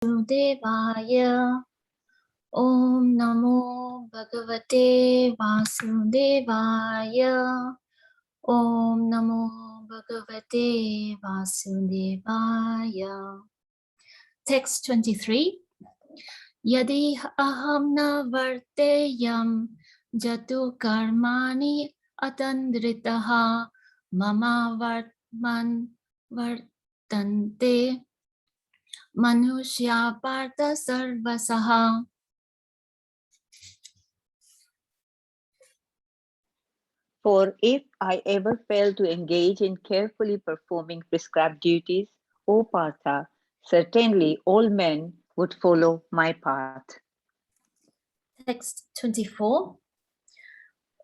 Vasudevaya. Om Namo Bhagavate Vasudevaya. Om Namo Bhagavate Vasudevaya. Text 23. Yadi aham na varteyam jatu karmani atandritaha mama vartman vartante manushya partha sarvasaha. For if I ever fail to engage in carefully performing prescribed duties, O Partha, certainly all men would follow my path. Text 24.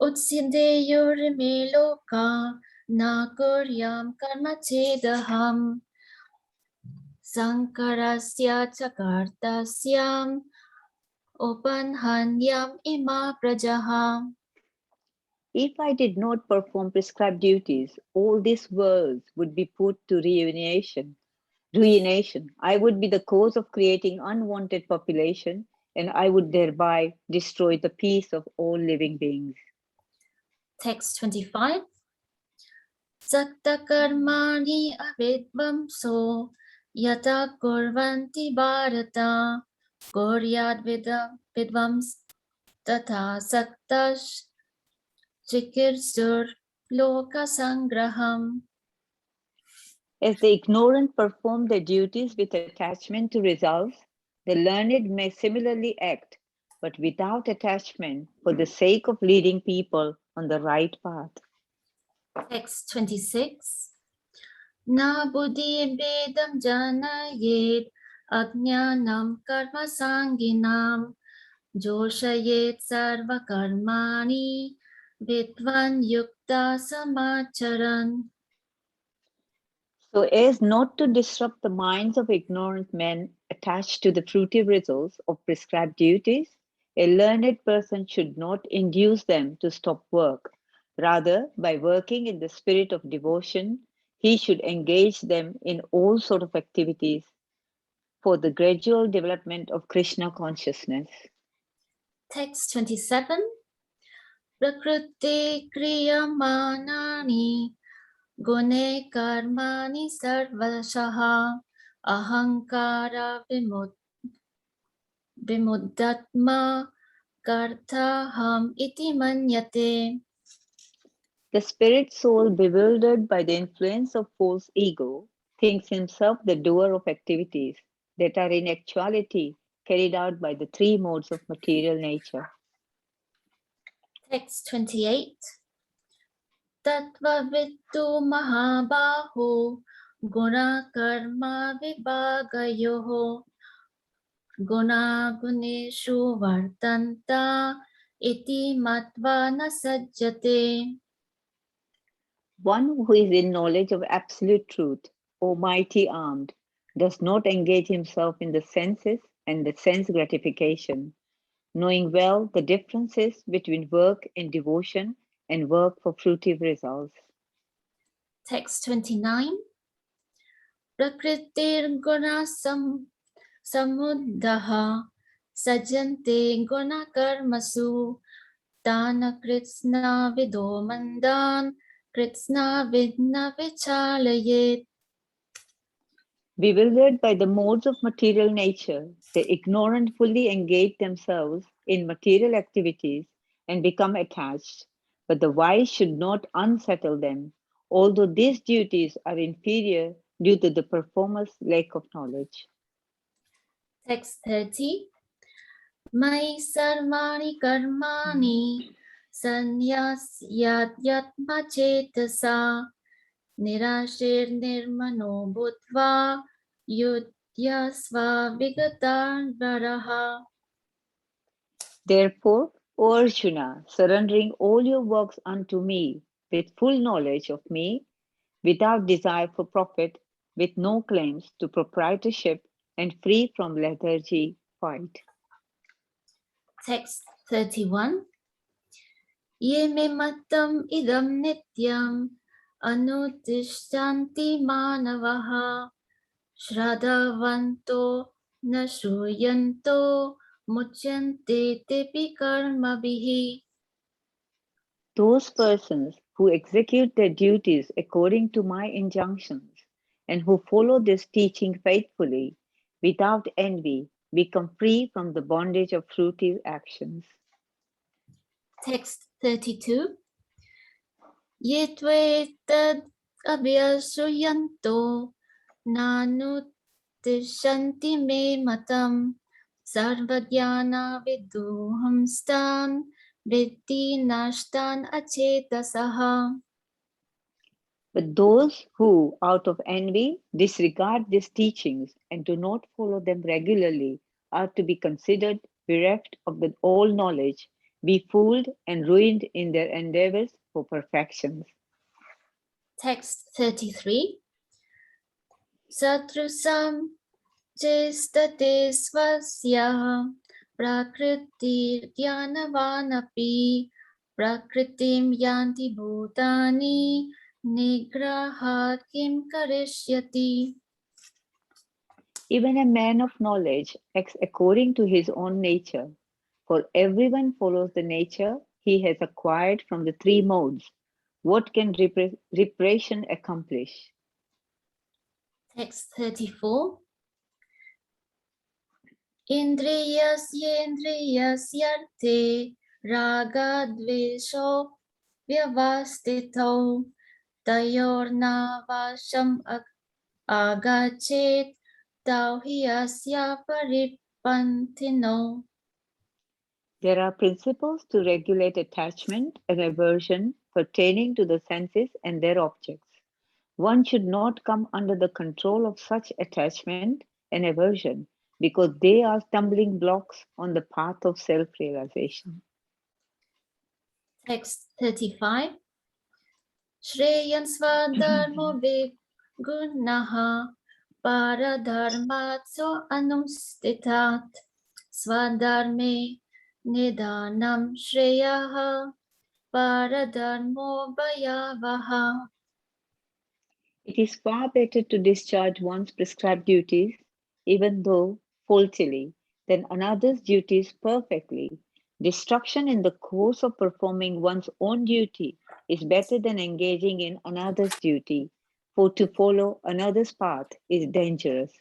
Utsindeyorime loka na kuryam karma chedaham sankarasya chakartasyam upanhanyam ima prajaha. If I did not perform prescribed duties, all these worlds would be put to ruination. I would be the cause of creating unwanted population, and I would thereby destroy the peace of all living beings. Text 25. Sakta karmani avidvamso yata kurvanti bharata kuryad vidvams tata saktash chikirsur loka sangraham. As the ignorant perform their duties with attachment to results, the learned may similarly act, but without attachment for the sake of leading people on the right path. Text 26. Na buddhi bedam janayet ajnanam karma sanginam joshayet sarva karmani vidvan yukta samacharan. So as not to disrupt the minds of ignorant men attached to the fruitive results of prescribed duties, a learned person should not induce them to stop work. Rather, by working in the spirit of devotion, he should engage them in all sorts of activities for the gradual development of Krishna consciousness. Text 27. Prakriti kriyamanani gune karmani sarvashaha ahankara vimuddatma karthaham iti manyate. The spirit soul, bewildered by the influence of false ego, thinks himself the doer of activities that are in actuality carried out by the three modes of material nature. Text 28. Tattva vittu mahabaho guna karma vibhagayoho guna guneshu vartanta iti matva na sajjate. One who is in knowledge of absolute truth, almighty armed, does not engage himself in the senses and the sense gratification, knowing well the differences between work in devotion and work for fruitive results. Text 29. Prakritir guna samuddaha sajante guna karmasu dana kritsna vido mandan kritsna vidna vichalayet. Bewildered by the modes of material nature, the ignorant fully engage themselves in material activities and become attached, but the wise should not unsettle them, although these duties are inferior due to the performer's lack of knowledge. Text 30. Mai sarvani karmani sanyasyat yatma chetasa nirashir nirmano bhutva yudyasva vigatan varaha. Therefore, O Arjuna, surrendering all your works unto me with full knowledge of me, without desire for profit, with no claims to proprietorship, and free from lethargy, fight. Text 31. Ye me mattam idam nityam anutishtanti manavaha shraddhavanto na shruyanto muchyante tepi karmabihi. Those persons who execute their duties according to my injunctions and who follow this teaching faithfully without envy become free from the bondage of fruitive actions. Text 32. Yetvetad abhyasuyanto nanu tishanti me matam sarvajnana viduham stan vritti nashtan achetasaha. But those who, out of envy, disregard these teachings and do not follow them regularly are to be considered bereft of the all knowledge, befooled and ruined in their endeavors for perfections. Text 33. Satrusam chestate svasya prakriti jnanavanapi prakritim yanti bhutani nigrahat kim karishyati. Even a man of knowledge acts according to his own nature, for everyone follows the nature he has acquired from the three modes. What can repression accomplish? Text 34. Indriyasyendriyasyarte ragadvesho vyavastito tayorna vasham agachet tauhiyasya paripantino. There are principles to regulate attachment and aversion pertaining to the senses and their objects. One should not come under the control of such attachment and aversion because they are stumbling blocks on the path of self realization. Text 35. Shreyan swadharmo gunaha paradharmatso anustitat swadharme nidanam shreyaha paradharmo bhayavaha. It is far better to discharge one's prescribed duties, even though faultily, than another's duties perfectly. Destruction in the course of performing one's own duty is better than engaging in another's duty, for to follow another's path is dangerous.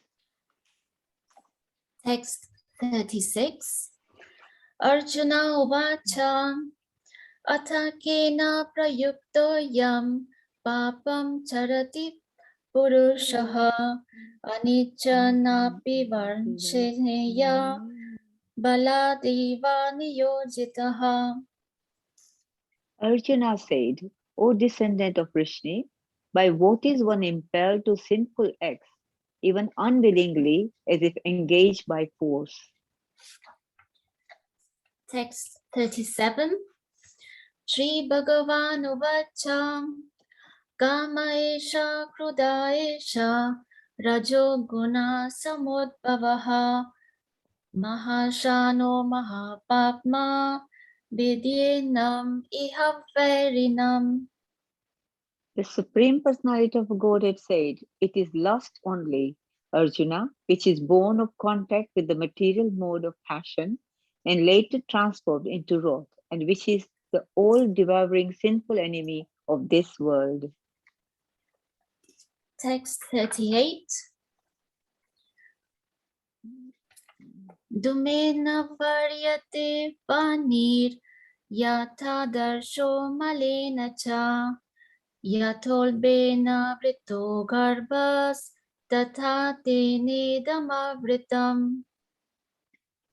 Text 36. Arjuna uvacha athakena prayukto yam papam charati purushaha anicca napi varnsheya baladeva niyojitaha. Arjuna said, O descendant of Vrishni, by what is one impelled to sinful acts, even unwillingly, as if engaged by force? Text 37. Shri Bhagavan uvacha kama esha kruda esha rajo guna samudbhavaha mahashano mahapapma vidyenam iha verinam. The Supreme Personality of Godhead said, It is lust only, Arjuna, which is born of contact with the material mode of passion and later transformed into wrath, and which is the all devouring sinful enemy of this world. Text 38. Dumena varyate panir yatha darsho malena cha yatholbena vrito garbhas tatha tenedamavritam.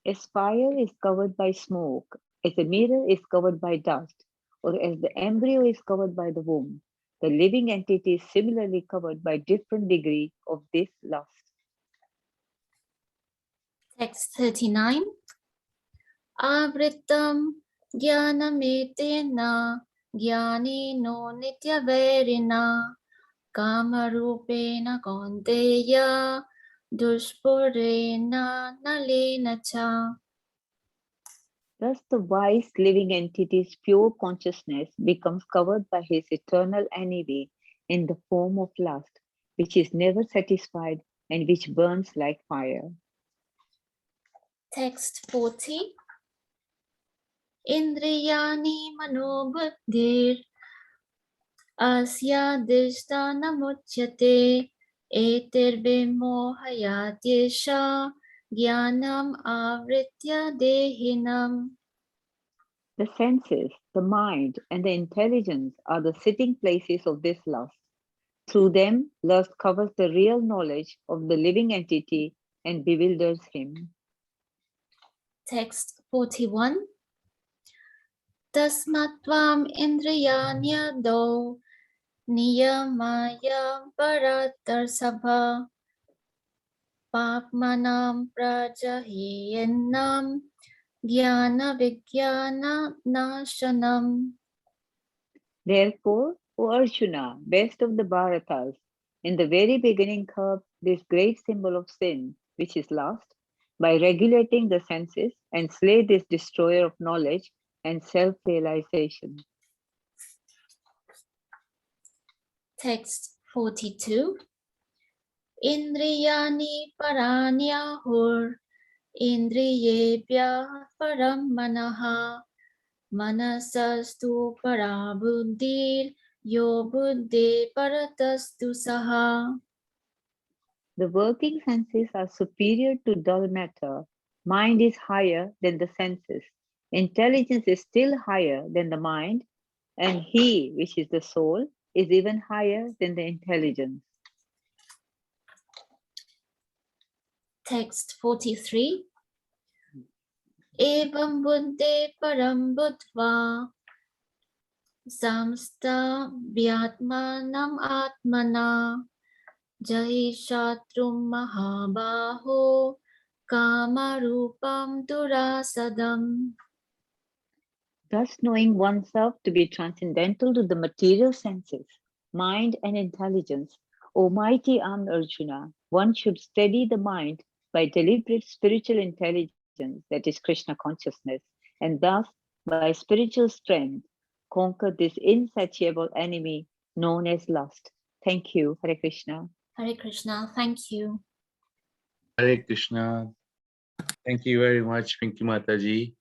As fire is covered by smoke, as a mirror is covered by dust, or as the embryo is covered by the womb, the living entity is similarly covered by different degree of this lust. Text 39. Avritam jnanametena jnanino nityaverina kamarupena kaunteya dushpurena nalena cha. Thus, the wise living entity's pure consciousness becomes covered by his eternal envy in the form of lust, which is never satisfied and which burns like fire. Text 40. Indriyani manobuddhir asya dishtanamuchyate etirvimohayatyesha jnanam avritya dehinam. The senses, the mind, and the intelligence are the sitting places of this lust. Through them, lust covers the real knowledge of the living entity and bewilders him. Text 41. Tasmatvam indriyanyado niyamaya paratarsabha papmanam prajahiyenam jnana vijnana nashanam. Therefore, O Arjuna, best of the Bharatas, in the very beginning curb this great symbol of sin, which is lust, by regulating the senses and slay this destroyer of knowledge and self-realization. Text 42. Indriyani paranyahur indriyebhya param manaha manasastu parabuddhir yo buddhe paratastu saha. The working senses are superior to dull matter. Mind is higher than the senses. Intelligence is still higher than the mind, and he, which is the soul, is even higher than the intelligence. Text 43. Evam buddhe param buddhva samsta vyatmanam atmana jahi shatrum mahabaho kamarupam durasadam. Thus, knowing oneself to be transcendental to the material senses, mind, and intelligence, O mighty armed Arjuna, one should steady the mind by deliberate spiritual intelligence, that is Krishna consciousness, and thus, by spiritual strength, conquer this insatiable enemy known as lust. Thank you, Hare Krishna. Hare Krishna, thank you. Hare Krishna. Thank you very much, Pinky Mataji.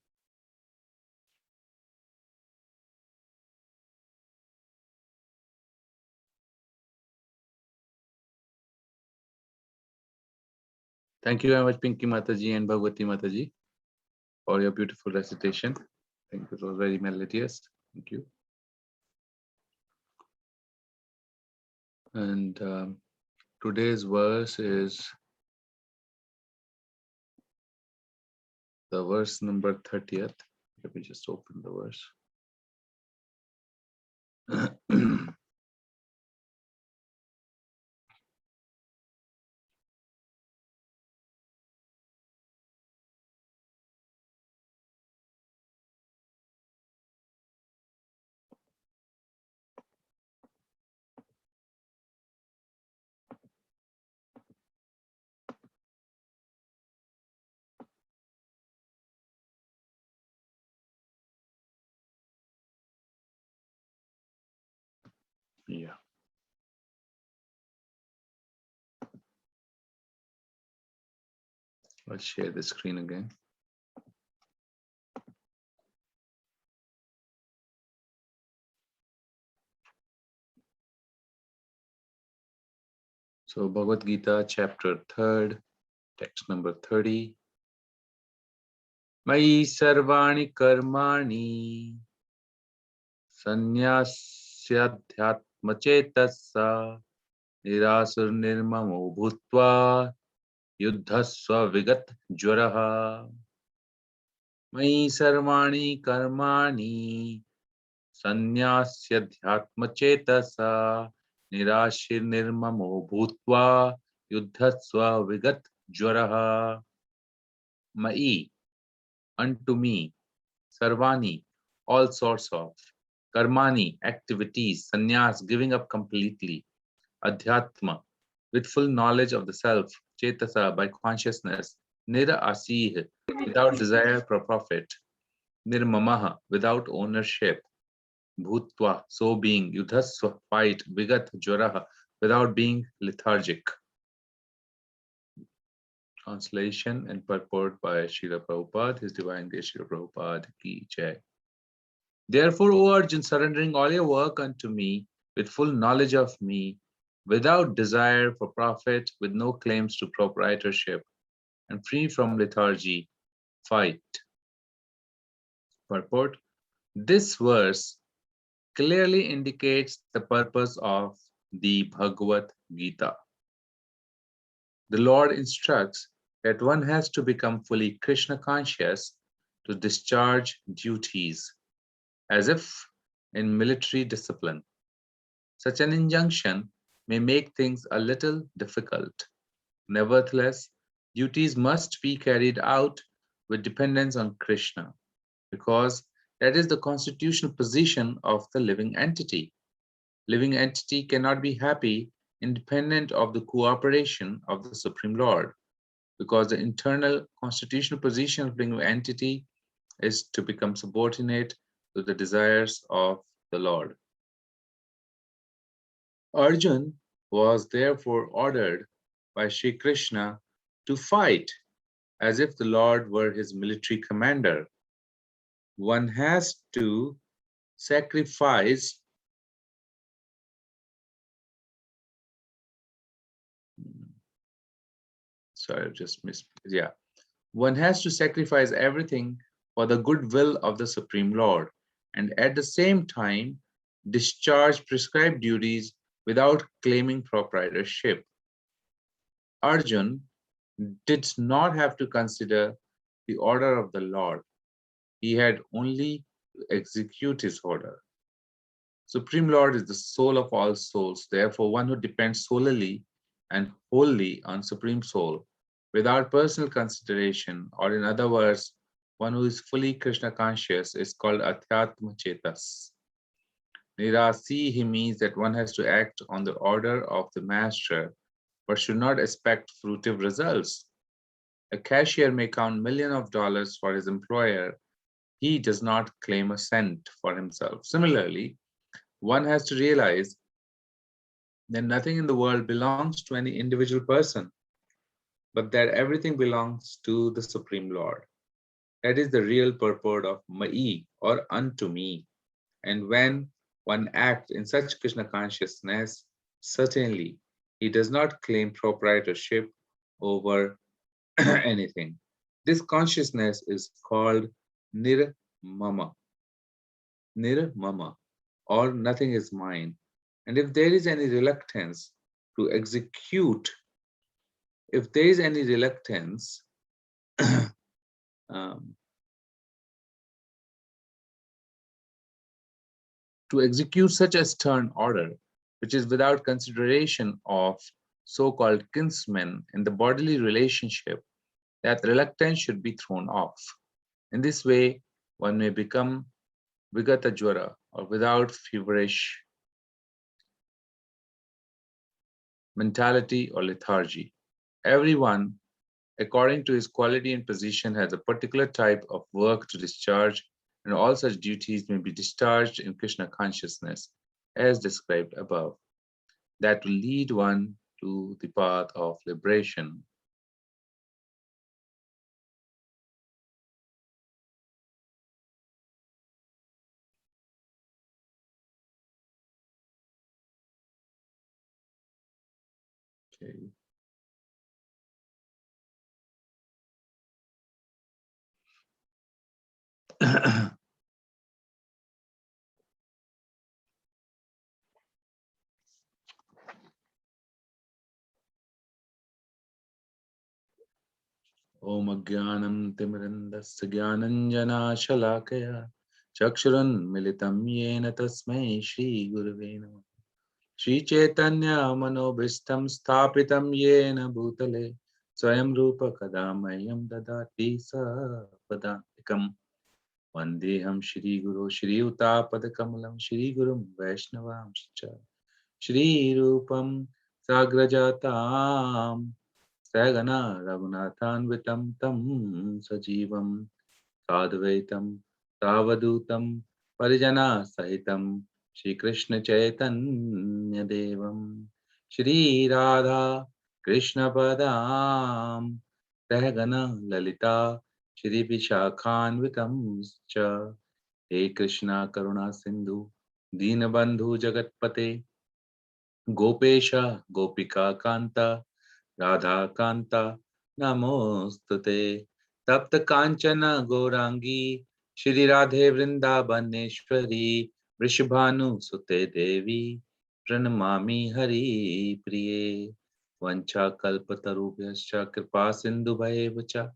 Thank you very much, Pinky Mataji and Bhagwati Mataji, for your beautiful recitation. I think it was very melodious. Thank you. And today's verse is the verse number 30th. Let me just open the verse. Yeah. I'll share the screen again. So Bhagavad Gita, chapter 3rd, text number 30. Mai sarvani karmani sannyasyaadhyatmacetasa nirasur nirmamo bhutva yuddhasva vigat jwaraha. Mai sarvani karmani sannyasyaadhyatmacetasa nirashir nirmamo bhutva yuddhasva vigat jwaraha. Mai, unto me, sarvani, all sorts of, karmani, activities, sannyas, giving up completely, adhyatma, with full knowledge of the self, chetasa, by consciousness, nira asih, without desire for profit, nirmamaha, without ownership, bhutva, so being, yudhasva, fight, vigat, jwaraha, without being lethargic. Translation and purport by Srila Prabhupada, His Divine Grace Srila Prabhupada Ki Jai. Therefore, O Arjun, surrendering all your work unto me, with full knowledge of me, without desire for profit, with no claims to proprietorship, and free from lethargy, fight. Purport. This verse clearly indicates the purpose of the Bhagavad Gita. The Lord instructs that one has to become fully Krishna conscious to discharge duties, as if in military discipline. Such an injunction may make things a little difficult. Nevertheless, duties must be carried out with dependence on Krishna, because that is the constitutional position of the living entity. Living entity cannot be happy independent of the cooperation of the Supreme Lord, because the internal constitutional position of living entity is to become subordinate to the desires of the Lord. Arjun was therefore ordered by Sri Krishna to fight as if the Lord were his military commander. One has to sacrifice one has to sacrifice everything for the goodwill of the Supreme Lord, and at the same time discharge prescribed duties without claiming proprietorship. Arjun did not have to consider the order of the Lord. He had only to execute his order. Supreme Lord is the soul of all souls. Therefore, one who depends solely and wholly on Supreme Soul without personal consideration, or in other words, one who is fully Krishna conscious, is called Adhyatma Chetas. Nirasi, he means that one has to act on the order of the master, but should not expect fruitive results. A cashier may count millions of dollars for his employer. He does not claim a cent for himself. Similarly, one has to realize that nothing in the world belongs to any individual person, but that everything belongs to the Supreme Lord. That is the real purport of Mai, or unto me. And when one acts in such Krishna consciousness, certainly he does not claim proprietorship over anything. This consciousness is called Nirmama. Nirmama, or nothing is mine. And if there is any reluctance to execute, if there is any reluctance to execute such a stern order, which is without consideration of so-called kinsmen in the bodily relationship, that reluctance should be thrown off. In this way, one may become Vigata Jwara, or without feverish mentality or lethargy. Everyone, according to his quality and position, has a particular type of work to discharge, and all such duties may be discharged in Krishna consciousness, as described above. That will lead one to the path of liberation. Okay. Om Agyanam Timirandasya Gyananjana Chakshurun Militam Yena Tasmai Shri Gurave Namah. Shri Chaitanya Manobhishtam Sthapitam Yena Bhutale Swayam Rupa Kadamayam Dadati Sapadantikam Vandeham Shri Guru Shri Utapadakamalam Shri Gurum Vaishnavam Shri Rupam Sagrajatam Sagana Raghunathanvitam Tam Sajivam Sadvaitam Savadutam Parijana Sahitam Shri Krishna Chaitanya Devam Shri Radha Krishna Padam Rahagana Lalita Shri Vishakhanvitam cha He Krishna Karuna Sindhu Deenabandhu Jagatpate Gopesha Gopika Kanta Radha Kanta Namostute Tapta Kanchana Gaurangi Shri Radhe Vrindavaneshwari Vrishabhanu Sute Devi Pranamami Hari Priye Vancha Kalpatarubhyascha Kripa Sindhu Bhayevacha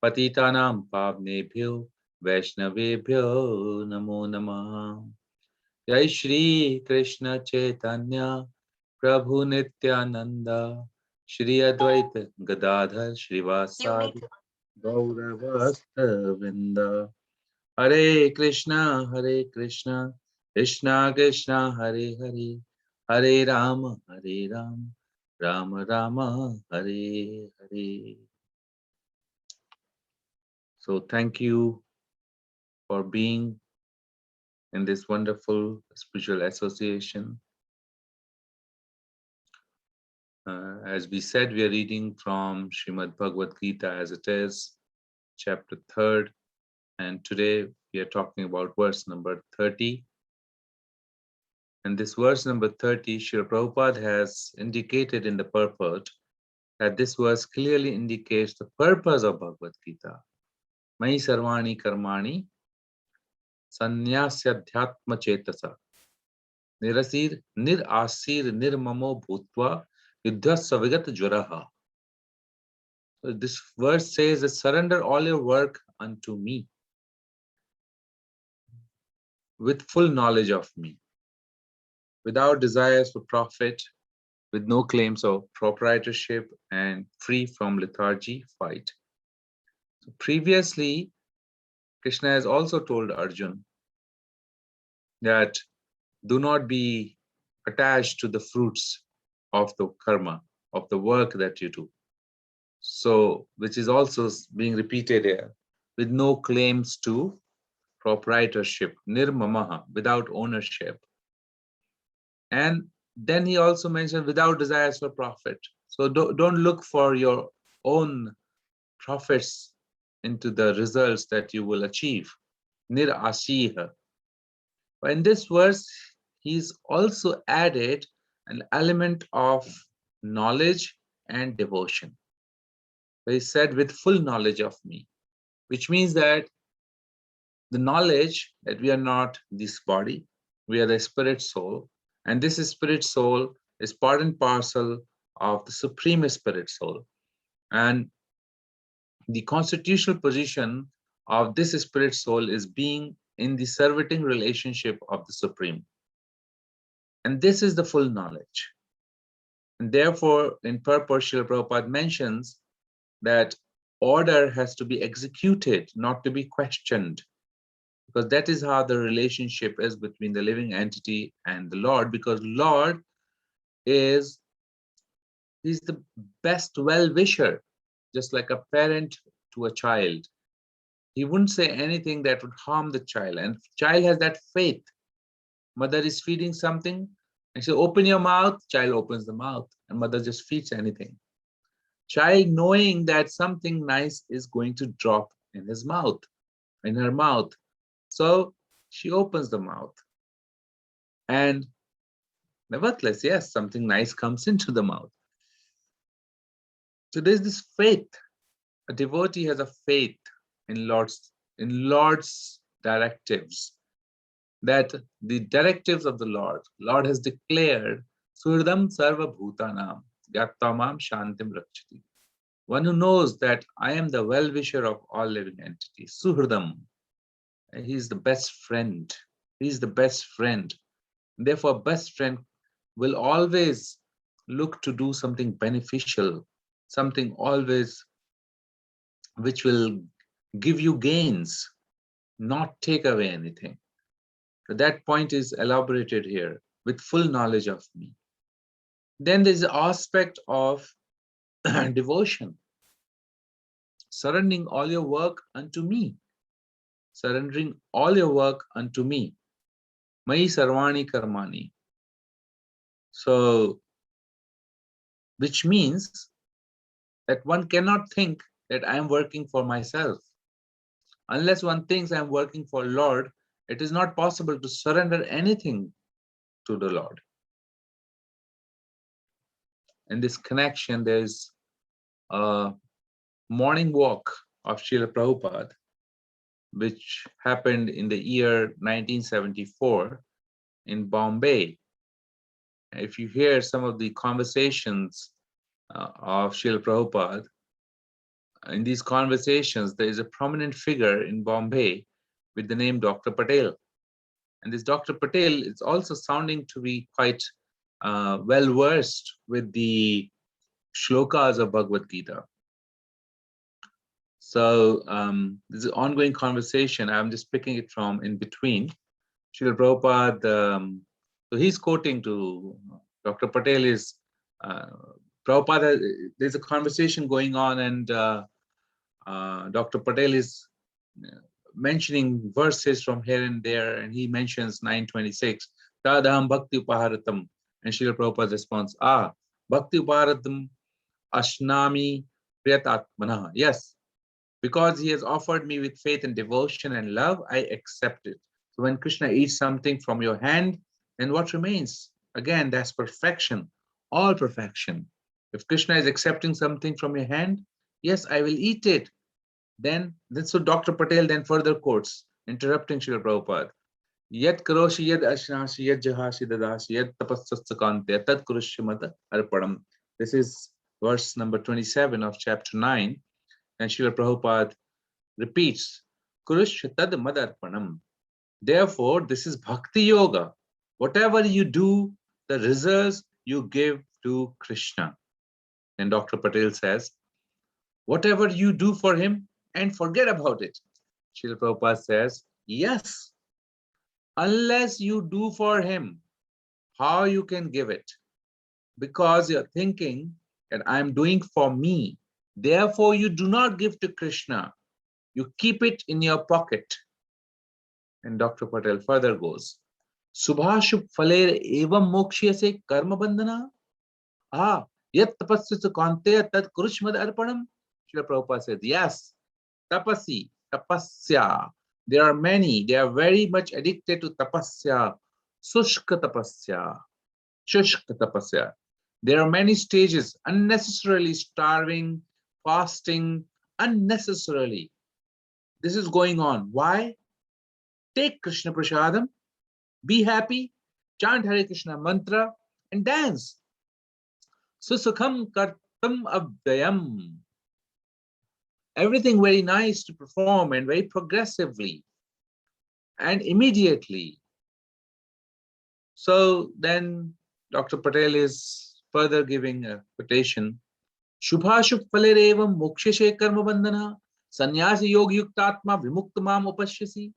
Patitanam Pavnebhyo Vaishnavebhyo Namo Namaha Jai Shri Krishna Chaitanya Prabhu Nityananda Shri Advaita Gadadhar Srivasadi Gauravasta Vrinda Hare Krishna Krishna Krishna Hare Hare Hare Rama Rama Rama Hare Hare. So thank you for being in this wonderful spiritual association. As we said, we are reading from Srimad Bhagavad Gita as it is, chapter 3rd, and today we are talking about verse number 30. And this verse number 30, Srila Prabhupada has indicated in the purport that this verse clearly indicates the purpose of Bhagavad Gita. Mai sarvani karmani sannyasyaadhyatma chetasa nirasir nirasir nirmamo bhutva yuddhasya vigat jvaraha. So this verse says that surrender all your work unto me with full knowledge of me, without desires for profit, with no claims of proprietorship, and free from lethargy, fight. So previously, Krishna has also told Arjun that do not be attached to the fruits of the karma, of the work that you do. So, which is also being repeated here, with no claims to proprietorship, nirmamaha, without ownership. And then he also mentioned without desires for profit. So don't look for your own profits into the results that you will achieve. Nirasiha. But in this verse, he's also added an element of knowledge and devotion. So he said, with full knowledge of me, which means that the knowledge that we are not this body, we are the spirit soul, and this spirit soul is part and parcel of the supreme spirit soul. And the constitutional position of this spirit soul is being in the serviting relationship of the supreme. And this is the full knowledge. And therefore, in purport, Srila Prabhupada mentions that order has to be executed, not to be questioned. Because that is how the relationship is between the living entity and the Lord, because Lord he's the best well-wisher, just like a parent to a child. He wouldn't say anything that would harm the child, and child has that faith. Mother is feeding something, and she open your mouth, child opens the mouth, and mother just feeds anything. Child knowing that something nice is going to drop in his mouth, in her mouth. So she opens the mouth. And nevertheless, yes, something nice comes into the mouth. So there's this faith. A devotee has a faith in Lord's directives, that the directives of the Lord has declared, Surdam Sarva Bhutanam, Gyattamam Shantim Rakshati. One who knows that I am the well-wisher of all living entities. Suhridam. He is the best friend. He is the best friend. Therefore, best friend will always look to do something beneficial, something always which will give you gains, not take away anything. So that point is elaborated here with full knowledge of me. Then there's the aspect of devotion, surrendering all your work unto me. Surrendering all your work unto me. Mai sarvani karmani. So, which means that one cannot think that I am working for myself. Unless one thinks I am working for Lord, it is not possible to surrender anything to the Lord. In this connection, there's a morning walk of Srila Prabhupada, which happened in the year 1974 in Bombay. If you hear some of the conversations of Srila Prabhupada, in these conversations, there is a prominent figure in Bombay with the name Dr. Patel. And this Dr. Patel is also sounding to be quite well versed with the shlokas of Bhagavad Gita. So this is an ongoing conversation. I'm just picking it from in between. Srila Prabhupada, so he's quoting to Dr. Patel is, Prabhupada, there's a conversation going on and Dr. Patel is mentioning verses from here and there, and he mentions 926, Tadaham Bhakti Upaharatam, and Srila Prabhupada's response, Bhakti Upaharatam Ashnami Priyatatmana. Yes, because he has offered me with faith and devotion and love, I accept it. So when Krishna eats something from your hand, then what remains? Again, that's perfection, all perfection. If Krishna is accepting something from your hand, yes, I will eat it. Then so Dr. Patel then further quotes, interrupting Srila Prabhupada. Yat karoshi yad ashnasi yad jahashi dadasi yad tapassasakante tat kurushyamata arpanam. This is verse number 27 of chapter 9. And Srila Prabhupada repeats, Kurushya tad madarpanam. Therefore, this is bhakti yoga. Whatever you do, the results you give to Krishna. And Dr. Patel says, whatever you do for him and forget about it. Srila Prabhupada says, yes, unless you do for him, how you can give it? Because you're thinking that I'm doing for me. Therefore, you do not give to Krishna. You keep it in your pocket. And Dr. Patel further goes, Subhashub Faler evam mokshya karma bandhana. Yat tapasya kante tat kurushmad arpanam. Srila Prabhupada says, yes, tapasya. There are many, they are very much addicted to tapasya, sushka tapasya. There are many stages, unnecessarily starving, fasting, unnecessarily. This is going on. Why? Take Krishna Prasadam, be happy, chant Hare Krishna mantra, and dance. Susukham kartam abdayam. Everything very nice to perform and very progressively and immediately. So then Dr. Patel is further giving a quotation. Shubhashub falerevam moksheshe karma bandhana sannyasi yog yuktatma vimuktamam upashyasi.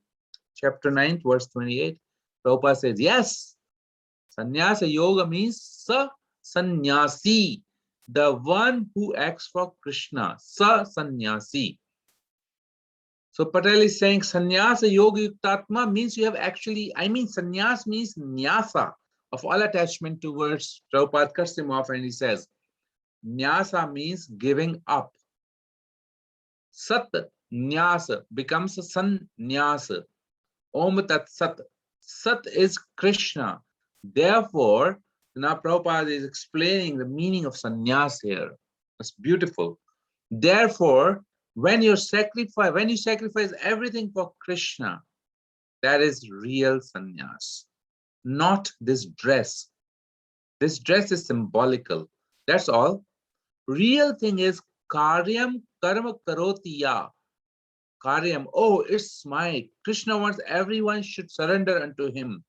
Chapter 9, verse 28. Prabhupada says, yes, sannyasa yoga means sannyasi, the one who acts for Krishna, sannyasi. So Patel is saying sannyasa yoga yuktatma means you have actually, sannyas means nyasa, of all attachment towards. Prabhupada cuts him off and he says, nyasa means giving up. Sat nyasa becomes a sannyasa. Om Tat Sat. Sat is Krishna. Therefore, now Prabhupada is explaining the meaning of sannyas here. That's beautiful. Therefore, when you sacrifice everything for Krishna, that is real sannyas, not this dress. This dress is symbolical. That's all. Real thing is karyam karma karotiya. Karyam, it's my, Krishna wants everyone should surrender unto him.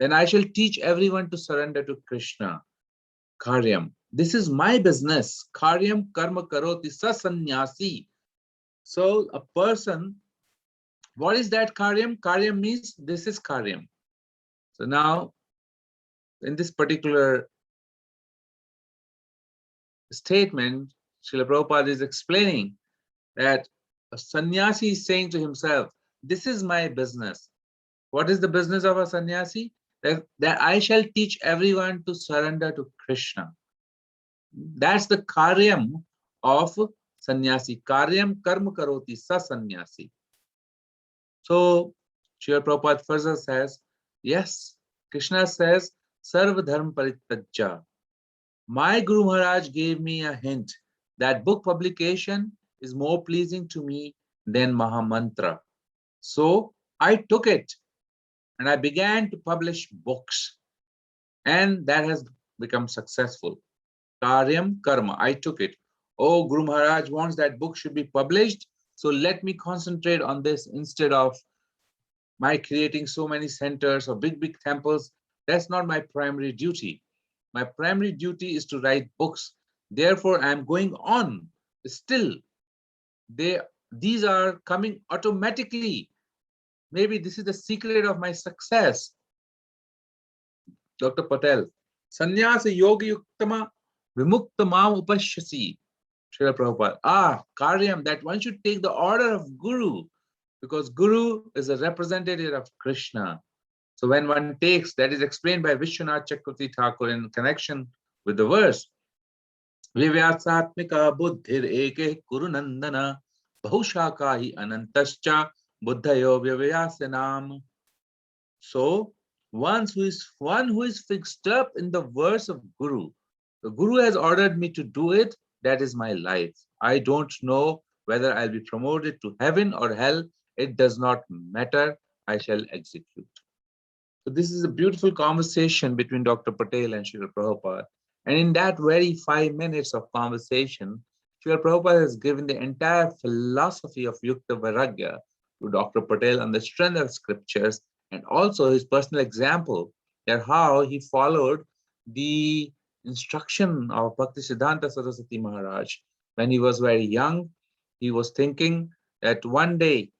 Then I shall teach everyone to surrender to Krishna. Karyam, this is my business. Karyam karma karoti sasannyasi. So a person, what is that karyam? Karyam means this is karyam. So now, in this particular statement, Srila Prabhupada is explaining that a sannyasi is saying to himself, this is my business. What is the business of a sannyasi? That I shall teach everyone to surrender to Krishna. That's the karyam of sannyasi. Karyam karma karoti sa sannyasi. So, Srila Prabhupada further says, yes, Krishna says, Sarva Dharma Parityajya. My Guru Maharaj gave me a hint that book publication is more pleasing to me than Mahamantra. So I took it and I began to publish books, and that has become successful. Karyam Karma, I took it. Oh, Guru Maharaj wants that book should be published, so let me concentrate on this instead of my creating so many centers or big temples. That's not my primary duty. My primary duty is to write books. Therefore, I am going on. Still, these are coming automatically. Maybe this is the secret of my success. Dr. Patel, Sannyasa Yogi Yuktama Vimuktamam Upashyasi. Srila Prabhupada. Karyam, that one should take the order of Guru, because Guru is a representative of Krishna. So when one takes, that is explained by Vishwanath Chakravarti Thakur in connection with the verse, Vivyasatmika buddhir eke kurunandana bahushaka hi anantascha buddhayo vyavyasanam. So one who is fixed up in the verse of Guru. The Guru has ordered me to do it. That is my life. I don't know whether I'll be promoted to heaven or hell. It does not matter. I shall execute. So this is a beautiful conversation between Dr. Patel and Srila Prabhupada. And in that very 5 minutes of conversation, Srila Prabhupada has given the entire philosophy of Yukta Vairagya to Dr. Patel on the strength of scriptures, and also his personal example that how he followed the instruction of Bhakti Siddhanta Saraswati Maharaj. When he was very young, he was thinking that one day,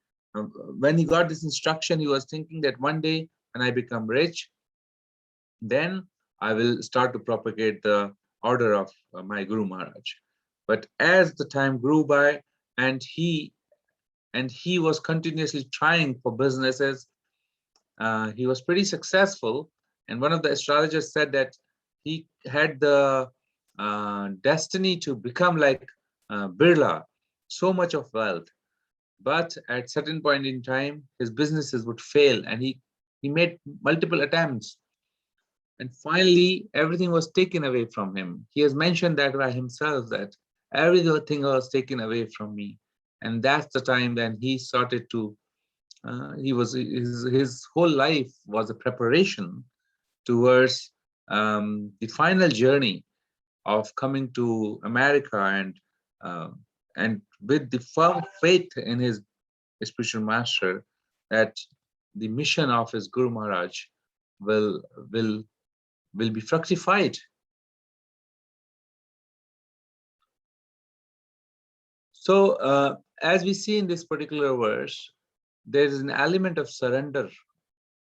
when he got this instruction, he was thinking that one day when I become rich, then I will start to propagate the order of my Guru Maharaj. But as the time grew by, and he was continuously trying for businesses, he was pretty successful. And one of the astrologers said that he had the destiny to become like Birla, so much of wealth. But at certain point in time, his businesses would fail, and he made multiple attempts. And finally, everything was taken away from him. He has mentioned that by himself, that everything was taken away from me. And that's the time then he started to, his whole life was a preparation towards the final journey of coming to America, and with the firm faith in his spiritual master, that the mission of his Guru Maharaj will be fructified. So as we see in this particular verse, there is an element of surrender,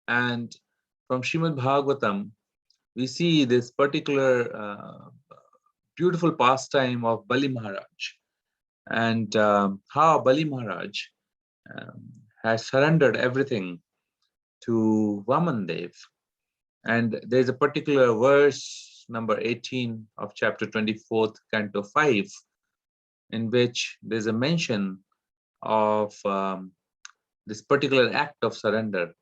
and from Srimad Bhagavatam, we see this particular beautiful pastime of Bali Maharaj, and how Bali Maharaj has surrendered everything to Vamandev. And there's a particular verse, number 18 of chapter 24th, canto 5, in which there's a mention of this particular act of surrender.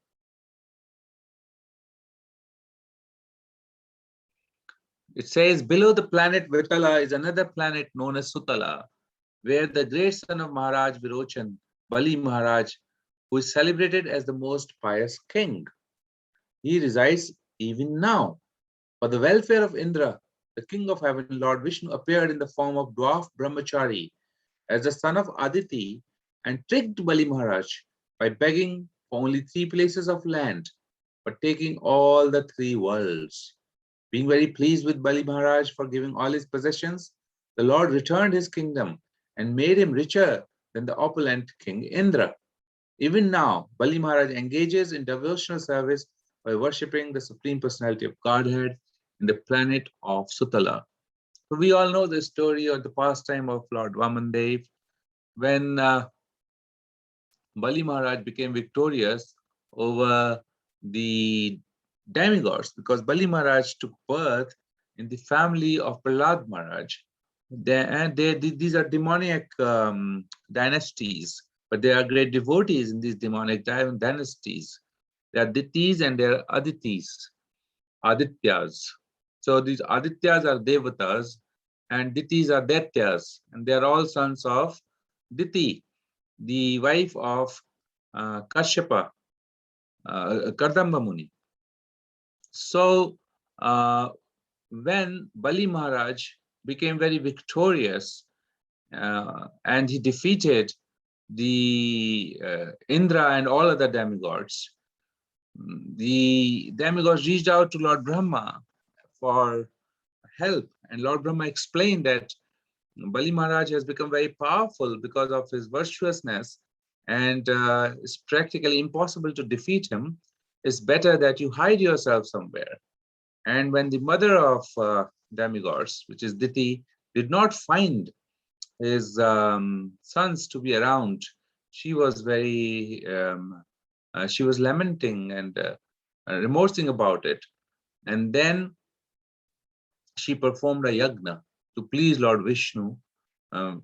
It says, below the planet Vitala is another planet known as Sutala, where the great son of Maharaj Virochan, Bali Maharaj, who is celebrated as the most pious king, he resides even now. For the welfare of Indra, the king of heaven, Lord Vishnu appeared in the form of dwarf Brahmachari as the son of Aditi, and tricked Bali Maharaj by begging for only 3 places of land, but taking all the 3 worlds. Being very pleased with Bali Maharaj for giving all his possessions, the Lord returned his kingdom and made him richer than the opulent King Indra. Even now, Bali Maharaj engages in devotional service by worshipping the Supreme Personality of Godhead in the planet of Sutala. So we all know the story of the pastime of Lord Vamandev, when Bali Maharaj became victorious over the demigods, because Bali Maharaj took birth in the family of Prahlad Maharaj, These are demoniac dynasties, but there are great devotees in these demonic dynasties. There are Ditis and there are Aditis, Adityas. So these Adityas are Devatas and Ditis are Daityas, and they are all sons of Diti, the wife of Kashyapa, Kardamba Muni. So when Bali Maharaj became very victorious and he defeated the Indra and all other demigods, the demigods reached out to Lord Brahma for help, and Lord Brahma explained that Bali Maharaj has become very powerful because of his virtuousness, and it's practically impossible to defeat him. It's better that you hide yourself somewhere. And when the mother of demigods, which is Diti, did not find his sons to be around, she was very, she was lamenting and remorsing about it. And then she performed a yagna to please Lord Vishnu. Um,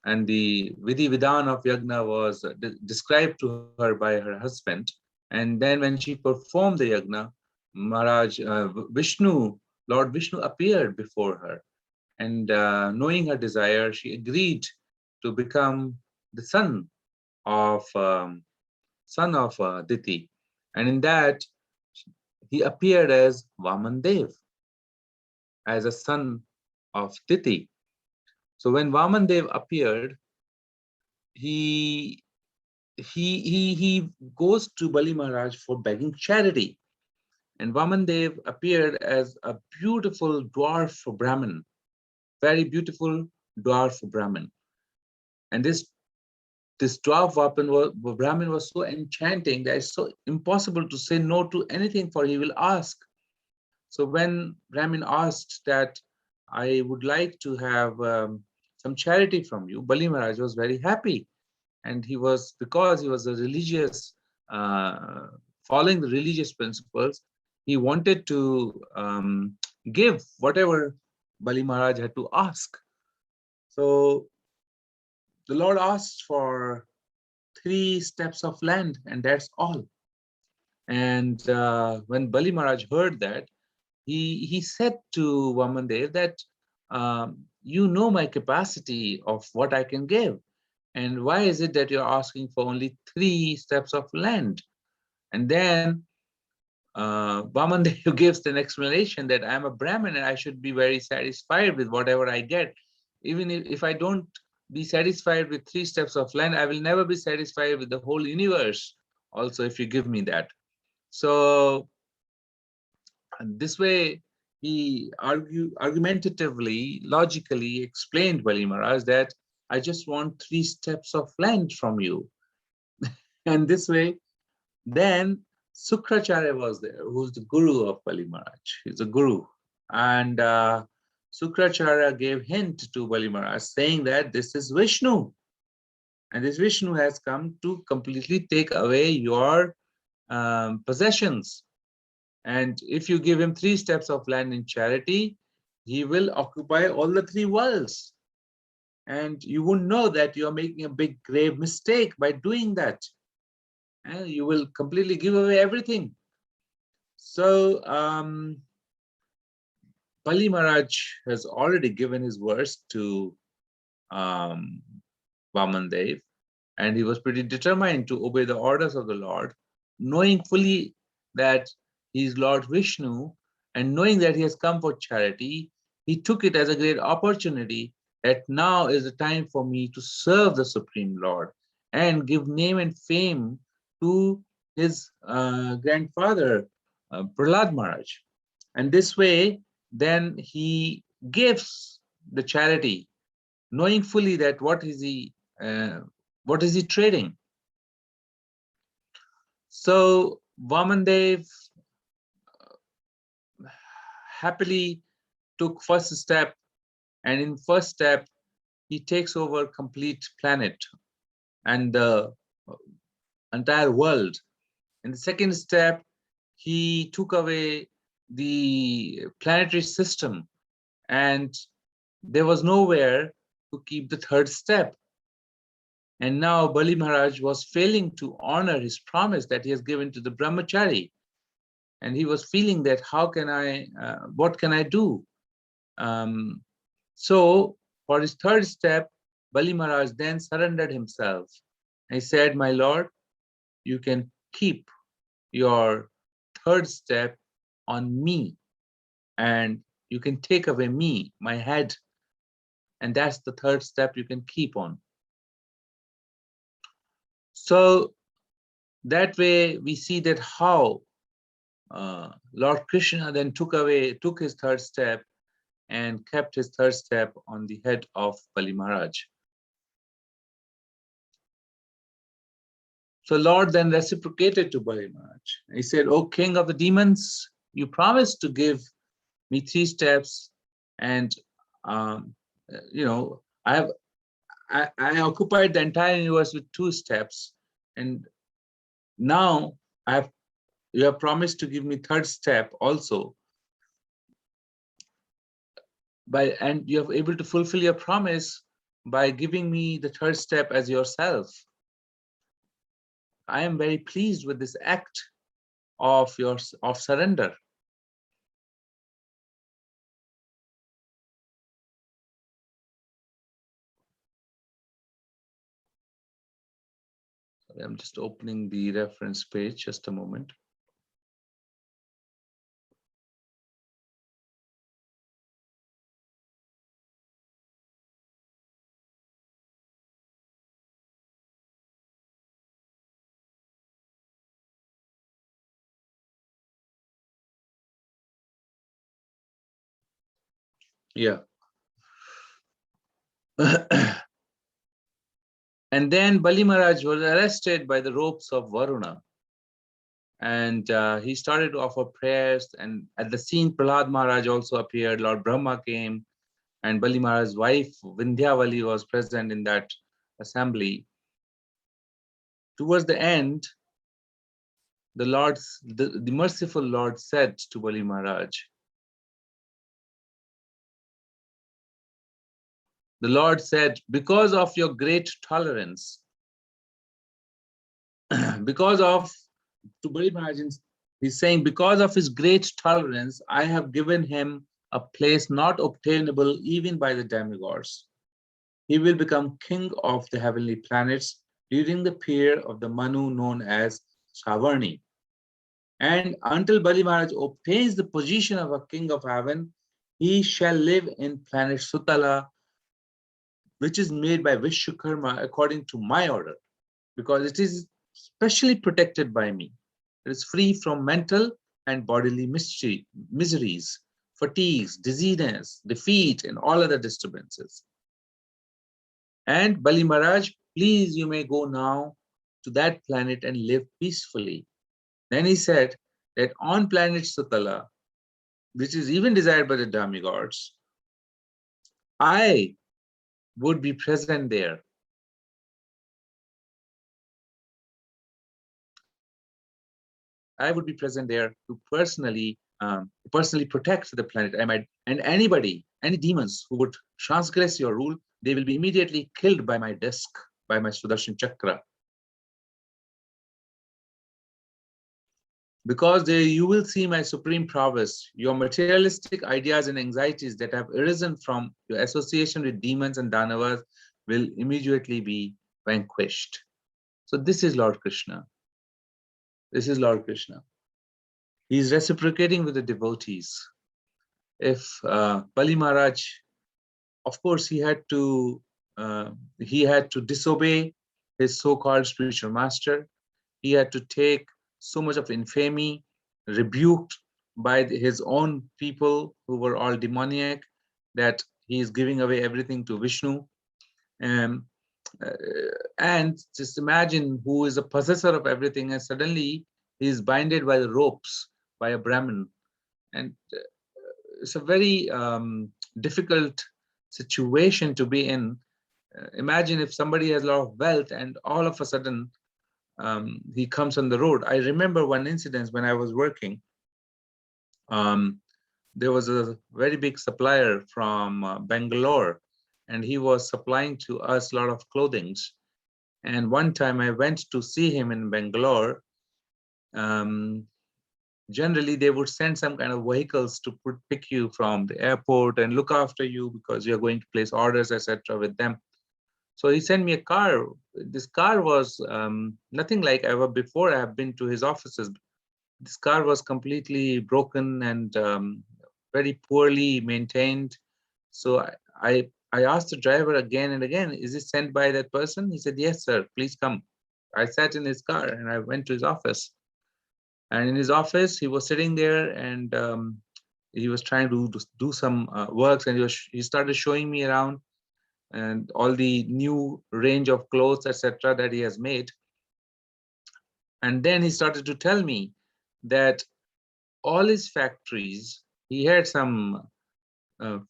and the Vidhi Vidhan of yagna was described to her by her husband. And then when she performed the yagna, Maharaj, Lord Vishnu appeared before her. And knowing her desire, she agreed to become the son of Diti. And in that, he appeared as Vamandev, as a son of Diti. So when Vamandev appeared, he he goes to Bali Maharaj for begging charity. And Vamandev appeared as a beautiful dwarf Brahmin, very beautiful dwarf Brahmin. And this dwarf Brahmin was so enchanting that it's so impossible to say no to anything, for he will ask. So when Brahmin asked that, I would like to have some charity from you, Bali Maharaj was very happy. And he was, because he was a religious, following the religious principles, he wanted to give whatever Bali Maharaj had to ask. So the Lord asked for 3 steps of land, and that's all. And when Bali Maharaj heard that, he said to Vamandev that, you know my capacity of what I can give. And why is it that you're asking for only 3 steps of land? And then Vamandev gives an explanation that I'm a Brahmin and I should be very satisfied with whatever I get. Even if I don't be satisfied with 3 steps of land, I will never be satisfied with the whole universe also if you give me that. So this way, he argumentatively, logically explained Bali Maharaj that I just want 3 steps of land from you. And this way, then Sukracharya was there, who's the guru of Bali Maharaj. He's a guru. And Sukracharya gave hint to Bali Maharaj saying that this is Vishnu. And this Vishnu has come to completely take away your possessions. And if you give him 3 steps of land in charity, he will occupy all the 3 worlds. And you won't know that you're making a big grave mistake by doing that. And you will completely give away everything. So Bali Maharaj has already given his verse to Vamandev, and he was pretty determined to obey the orders of the Lord, knowing fully that he is Lord Vishnu, and knowing that he has come for charity. He took it as a great opportunity that now is the time for me to serve the Supreme Lord and give name and fame to his grandfather, Prahlad Maharaj. And this way, then he gives the charity, knowing fully that what is he trading. So Vamandev happily took first step, and in first step he takes over complete planet and the entire world. In the second step, he took away the planetary system and there was nowhere to keep the third step. And now Bali Maharaj was failing to honor his promise that he has given to the brahmachari. And he was feeling that what can I do? So for his third step, Bali Maharaj then surrendered himself. He said, my Lord, you can keep your third step on me, and you can take away me, my head, and that's the third step you can keep on. So that way we see that how Lord Krishna then took his third step and kept his third step on the head of Bali Maharaj. So Lord then reciprocated to Bali Maharaj. He said, "O king of the demons, you promised to give me 3 steps, and I occupied the entire universe with 2 steps, and now you have promised to give me third step also. And you are able to fulfill your promise by giving me the third step as yourself. I am very pleased with this act of surrender." I'm just opening the reference page, just a moment. Yeah. And then Bali Maharaj was arrested by the ropes of Varuna. And he started to offer prayers. And at the scene, Prahlad Maharaj also appeared. Lord Brahma came, and Bali Maharaj's wife, Vindhyavali, was present in that assembly. Towards the end, the merciful Lord said to Bali Maharaj, the Lord said, because of your great tolerance, to Bali Maharaj, he's saying, because of his great tolerance, I have given him a place not obtainable even by the demigods. He will become king of the heavenly planets during the period of the Manu known as Savarni. And until Bali Maharaj obtains the position of a king of heaven, he shall live in planet Sutala, which is made by Vishwakarma according to my order, because it is specially protected by me. It is free from mental and bodily miseries, fatigues, dizziness, defeat, and all other disturbances. And Bali Maharaj, please, you may go now to that planet and live peacefully. Then he said that on planet Sutala, which is even desired by the demigods, I would be present there. I would be present there to personally protect the planet. And anybody, any demons who would transgress your rule, they will be immediately killed by my disc, by my Sudarshan Chakra. Because there you will see my supreme prowess. Your materialistic ideas and anxieties that have arisen from your association with demons and Danavas will immediately be vanquished. So this is Lord Krishna. This is Lord Krishna. He's reciprocating with the devotees. If Bali Maharaj, of course, he had to disobey his so-called spiritual master. He had to take so much of infamy, rebuked by his own people who were all demoniac, that he is giving away everything to Vishnu. And just imagine who is a possessor of everything, and suddenly he is binded by the ropes by a Brahmin. And it's a very difficult situation to be in. Imagine if somebody has a lot of wealth and all of a sudden he comes on the road. I remember one incident when I was working. there was a very big supplier from Bangalore, and he was supplying to us a lot of clothing. And one time I went to see him in Bangalore. Generally, they would send some kind of vehicles to pick you from the airport and look after you because you're going to place orders, etc. with them. So he sent me a car. This car was nothing like ever before I have been to his offices. This car was completely broken and very poorly maintained. So I asked the driver again and again, is it sent by that person? He said, yes, sir, please come. I sat in his car and I went to his office. And in his office, he was sitting there and he was trying to do some works, and he started showing me around and all the new range of clothes, etc., that he has made. And then he started to tell me that all his factories, he had some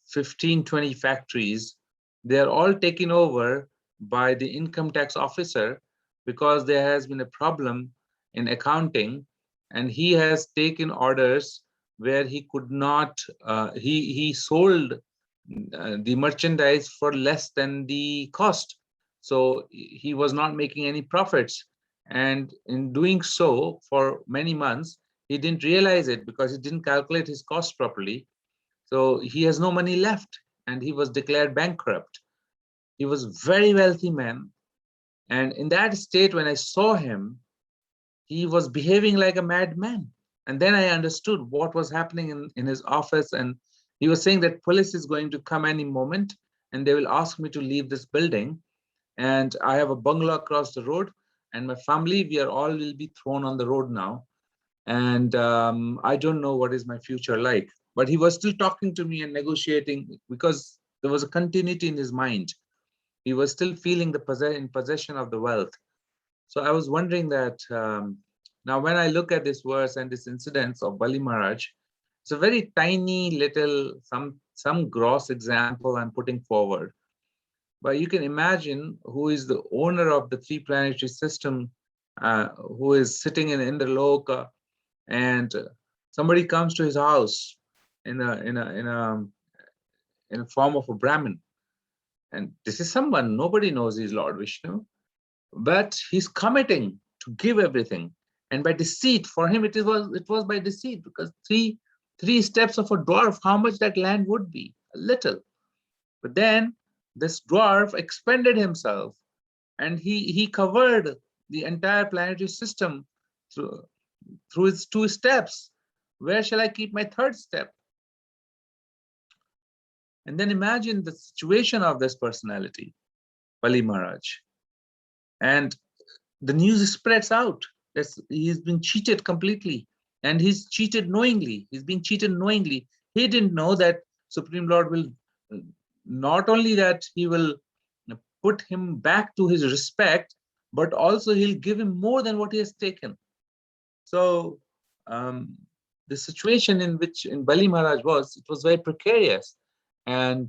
15, 20 factories, they're all taken over by the income tax officer because there has been a problem in accounting, and he has taken orders where he could not, he sold the merchandise for less than the cost. So he was not making any profits. And in doing so for many months, he didn't realize it because he didn't calculate his cost properly. So he has no money left and he was declared bankrupt. He was a very wealthy man. And in that state, when I saw him, he was behaving like a madman. And then I understood what was happening in his office. And he was saying that police is going to come any moment and they will ask me to leave this building. And I have a bungalow across the road, and my family, we are all will be thrown on the road now. And I don't know what is my future like. But he was still talking to me and negotiating because there was a continuity in his mind. He was still feeling in possession of the wealth. So I was wondering that now when I look at this verse and this incident of Bali Maharaj, it's a very tiny little, some gross example I'm putting forward. But you can imagine who is the owner of the three planetary system, who is sitting in Indraloka, and somebody comes to his house in a form of a Brahmin, and this is someone nobody knows he's Lord Vishnu, but he's committing to give everything, and by deceit for him it was by deceit, because three steps of a dwarf, how much that land would be? A little. But then this dwarf expended himself, and he covered the entire planetary system through his 2 steps. Where shall I keep my 3rd step? And then imagine the situation of this personality, Bali Maharaj. And the news spreads out that he's been cheated completely, and he's cheated knowingly. He's being cheated knowingly. He didn't know that Supreme Lord will, not only that he will put him back to his respect, but also he'll give him more than what he has taken. So the situation in which Bali Maharaj was, it was very precarious. And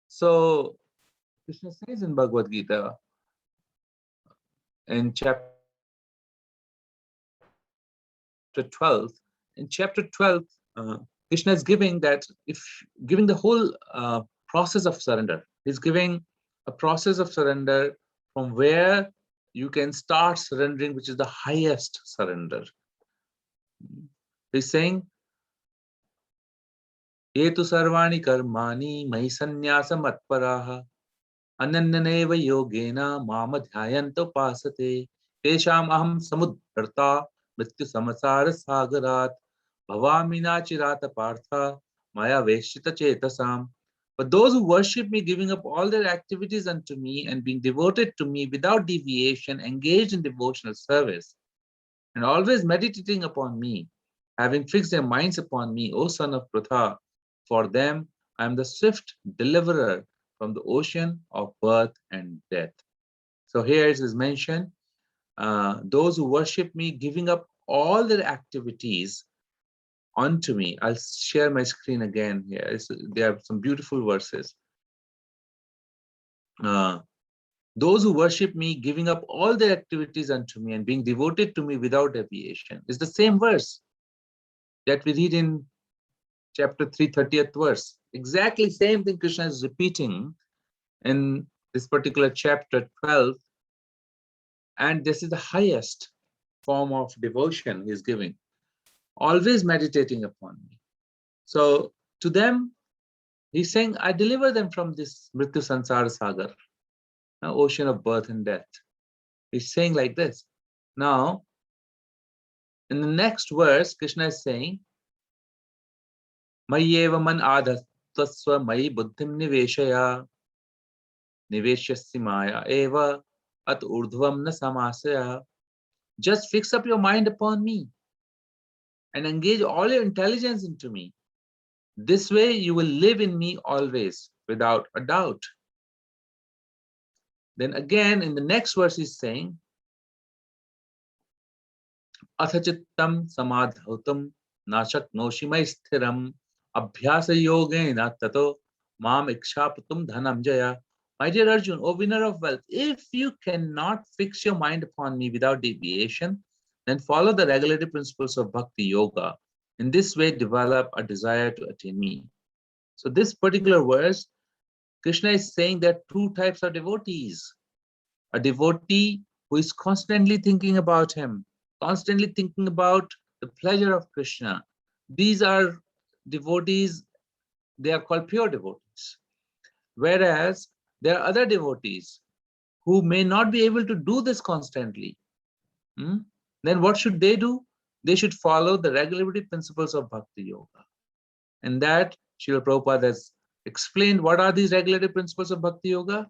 so Krishna says in Bhagavad Gita, in chapter 12, Krishna is giving the whole process of surrender. He's giving a process of surrender from where you can start surrendering, which is the highest surrender. He's saying, Etu sarvani karmani mahi sannyasa matparaha ananyaneva yogena mama dhyayanto pasate tesham aham samudharta mrityu samasara sagarat bhavamina chirata partha maya veshita chetasam. But those who worship me, giving up all their activities unto me and being devoted to me without deviation, engaged in devotional service, and always meditating upon me, having fixed their minds upon me, O son of Pratha, for them I am the swift deliverer from the ocean of birth and death. So here it is mentioned, those who worship me, giving up all their activities unto me. I'll share my screen again here. There are some beautiful verses. Those who worship me, giving up all their activities unto me and being devoted to me without deviation, is the same verse that we read in chapter 3, 30th verse. Exactly same thing Krishna is repeating in this particular chapter 12. And this is the highest form of devotion he is giving. Always meditating upon me. So to them, he's saying, I deliver them from this Mrityu Sansara Sagar, ocean of birth and death. He's saying like this. Now, in the next verse, Krishna is saying, Mayyeva man adhastasva mayi buddhim niveshaya niveshyasya maya eva at urdhvam na samasaya. Just fix up your mind upon me and engage all your intelligence into me. This way you will live in me always, without a doubt. Then again, in the next verse, he's saying, Athachittam samadhautam nashak noshimai sthiram abhyasa yogena tato mam ikshapatum dhanam jaya. My dear Arjun, O winner of wealth, if you cannot fix your mind upon me without deviation, then follow the regulative principles of bhakti yoga. In this way, develop a desire to attain me. So this particular verse, Krishna is saying there are two types of devotees. A devotee who is constantly thinking about him, constantly thinking about the pleasure of Krishna. These are devotees, they are called pure devotees. Whereas there are other devotees who may not be able to do this constantly. Then what should they do? They should follow the regulative principles of Bhakti Yoga. And that Srila Prabhupada has explained what are these regulative principles of Bhakti Yoga.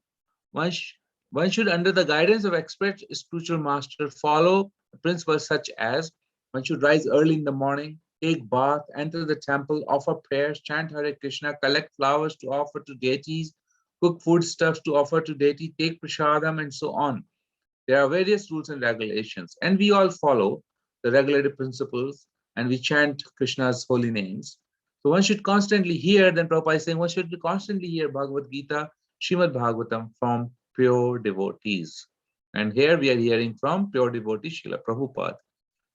One should, under the guidance of expert spiritual master, follow principles such as one should rise early in the morning, take bath, enter the temple, offer prayers, chant Hare Krishna, collect flowers to offer to deities, cook foodstuffs to offer to deity, take prasadam, and so on. There are various rules and regulations, and we all follow the regulative principles and we chant Krishna's holy names. So one should constantly hear, then Prabhupada is saying one should constantly hear Bhagavad Gita, Srimad Bhagavatam from pure devotees. And here we are hearing from pure devotee Srila Prabhupada.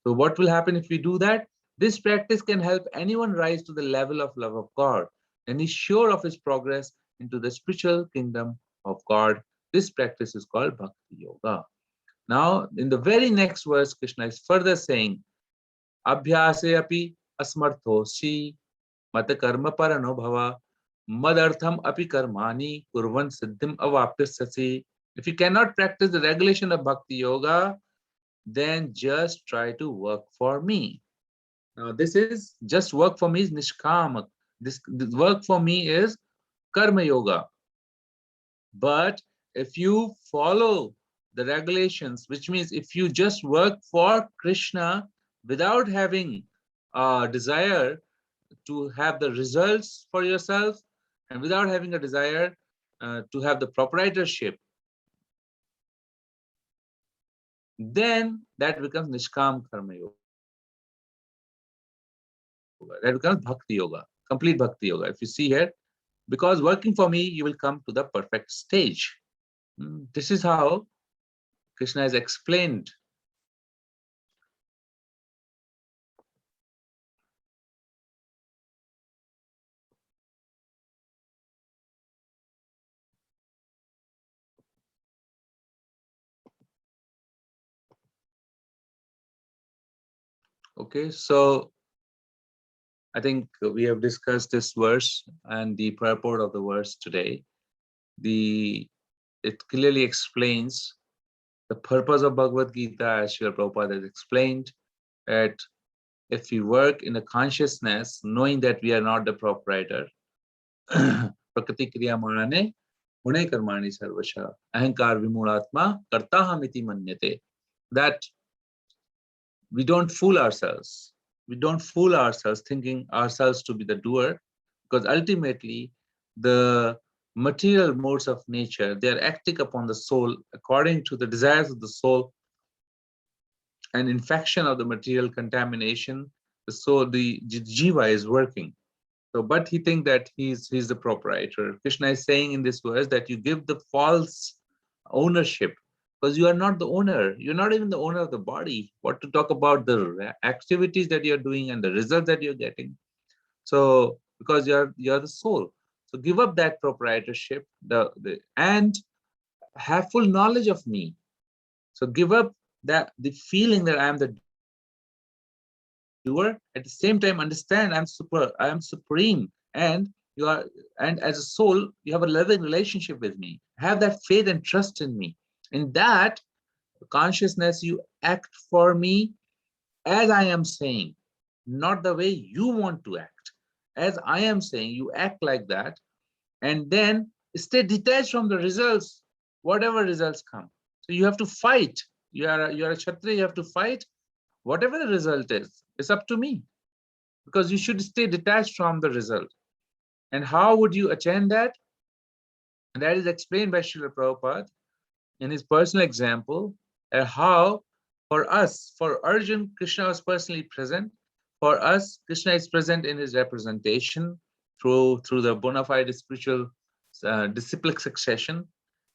So what will happen if we do that? This practice can help anyone rise to the level of love of God and is sure of his progress into the spiritual kingdom of God. This practice is called Bhakti Yoga. Now, in the very next verse, Krishna is further saying, Abhyase api asmarthosi mata karma parano bhava madartham api karmani kurvan siddhim avapyasasi. If you cannot practice the regulation of Bhakti Yoga, then just try to work for me. Now, this is just work for me is nishkama. This work for me is karma yoga. But if you follow the regulations, which means if you just work for Krishna without having a desire to have the results for yourself and without having a desire to have the proprietorship, then that becomes Nishkam Karma Yoga. That becomes Bhakti Yoga, complete Bhakti Yoga. If you see here, because working for me, you will come to the perfect stage. This is how Krishna has explained. Okay, so I think we have discussed this verse and the purport of the verse today. It clearly explains the purpose of Bhagavad Gita, as Srila Prabhupada has explained, that if we work in a consciousness, knowing that we are not the proprietor, Prakriti Kriya Manane, Gune Karmani Sarvasha, Ahankar Vimulatma, Kartahamiti Manyate, that we don't fool ourselves. We don't fool ourselves thinking ourselves to be the doer, because ultimately the material modes of nature, they are acting upon the soul according to the desires of the soul, and infection of the material contamination, the soul, the jiva is working. So, but he thinks that he's the proprietor. Krishna is saying in this verse that you give the false ownership, because you are not the owner. You're not even the owner of the body. What to talk about the activities that you're doing and the results that you're getting. So because you're the soul. So give up that proprietorship, and have full knowledge of me. So give up that the feeling that I am the doer. At the same time, understand I am supreme, and you are, and as a soul, you have a loving relationship with me. Have that faith and trust in me. In that consciousness, you act for me as I am saying, not the way you want to act. As I am saying, you act like that, and then stay detached from the results, whatever results come. So you have to fight. You are a Kshatriya, you have to fight. Whatever the result is, it's up to me, because you should stay detached from the result. And how would you attain that? And that is explained by Srila Prabhupada in his personal example, how for us, for Arjun, Krishna was personally present. For us, Krishna is present in his representation through the bona fide spiritual disciplic succession.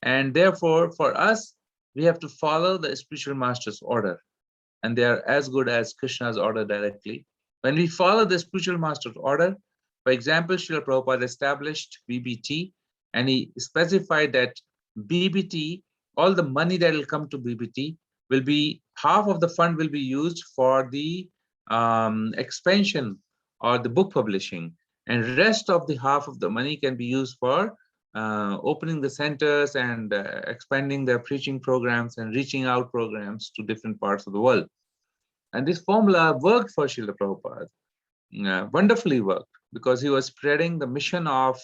And therefore, for us, we have to follow the spiritual master's order. And they are as good as Krishna's order directly. When we follow the spiritual master's order, for example, Srila Prabhupada established BBT, and he specified that BBT, all the money that will come to BBT will be, half of the fund will be used for the expansion or the book publishing, and rest of the half of the money can be used for opening the centers and expanding their preaching programs and reaching out programs to different parts of the world. And this formula worked for Srila Prabhupada, wonderfully worked, because he was spreading the mission of